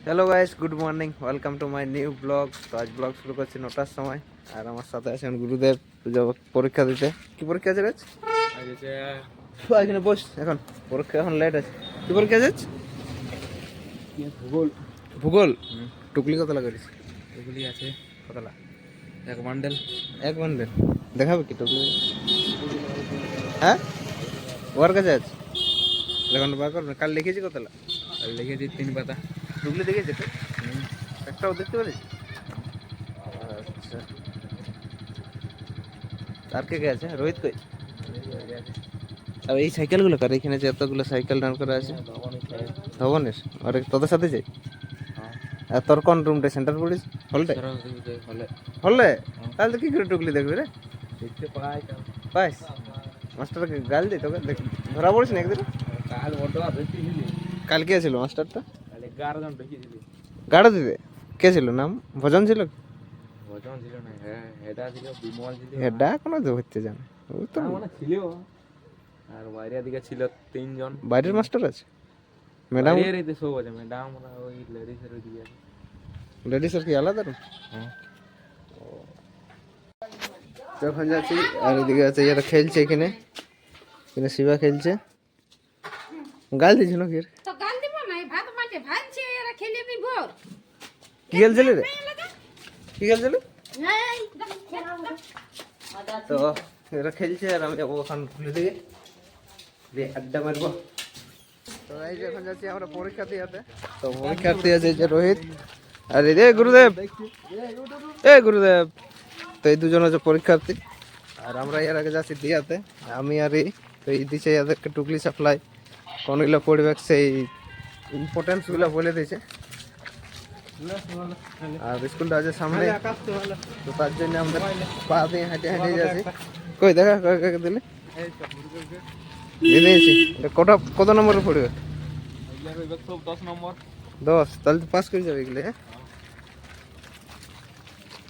Hello guys, good morning, welcome to my new blog. তো আজ blog শুরু করছি 9টার সময়। আর আমার সাথে আছেন গুরুদেব, যাব পরীক্ষা দিতে। কি পরীক্ষা আছে আজ? এখানে বস, এখন পরীক্ষা এখন লেট আছে। কি পরীক্ষা আছে? ভূগোল। ভূগোল। টুকলি কতলা করিস? এগুলি আছে কতলা? এক বান্ডেল। এক বান্ডেল দেখাবে কি টুকলি? হ্যাঁ, ওর কাছে আছে। এখন বার কর না, কাল লিখেছি কতলা? আর লিখেছি 3 পাতা। টুকলি দেখেছি তো, একটাও দেখতে পারিস? আচ্ছা, আর কে কে আছে? রোহিত কই? আর এই সাইকেলগুলো কার? এখানে যে এতগুলো সাইকেল দাঁড় করা আছে ধবনের, আর তোদের সাথে যাই। আর তোর কোন রুমটা সেন্টার পড়িস? হলটে হলে হলে? তাহলে তো কি করে টুকলি দেখবি রে? দেখতে পাই। পাইস? মাস্টারকে গাল দিই তোকে, ধরা পড়িস না একদিন? কাল বড় বেশিছিলি। কাল কে ছিল মাস্টারটা? কাল 11 জন বেশিছিলি। গাড়ো দিতে কে ছিল? নাম ভজন ছিল? ভজন ছিল না, হেডা ছিল, বিমল ছিল। হেডা কোনো ধরতে জানে ও তো। মানে ছিল। আর বাইরে দিকে ছিল 3 জন। বাইরের মাস্টার আছে? ম্যাডাম? এর এতে সব আছে, ম্যাডাম ওই লেডিস এর দিকে আছে। লেডিস আর কি আলাদা রুম? হ্যাঁ। যখন যাচ্ছি আর এদিকে আছে এরা খেলছে, এখানে এখানে শিবা খেলছে। গাল দিয়েছিল কি? তো গাল দিব না, এই ভাত মাঠে ভাজছে, এরা খেলে বি ভোর। কি খেলছিল রে? কি খেলছিল? এই তো এরা খেলছে আর আমি যাবো ওখান খুলে দিয়ে দিয়ে আড্ডা মারবো। তো এই যে এখন যাচ্ছি আমরা পরীক্ষা দিতে। তো পরীক্ষার্থী আছে যে রোহিত আর এই যে গুরুদেব। গুরুদেব, তো এই দুজন হচ্ছে পরীক্ষার্থী আর আমরা এর আগে যাচ্ছি দিয়াতে। আমি আর এই তো এই দিচ্ছে এদেরকে টুকলি সাপ্লাই কোনগুলো পড়বে সেই ইম্পর্টেন্সগুলো বলে দিয়েছে। আর স্কুলটা আছে সামনে, তো তার জন্য আমরা পা দিয়ে হেঁটে হেঁটে যাচ্ছি। কই দেখা কাকে দিলে? দিয়ে দিয়েছি। কত নম্বরে পড়বে? 10 নম্বর। 10? তাহলে তো পাস করে যাবে এগুলো। হ্যাঁ,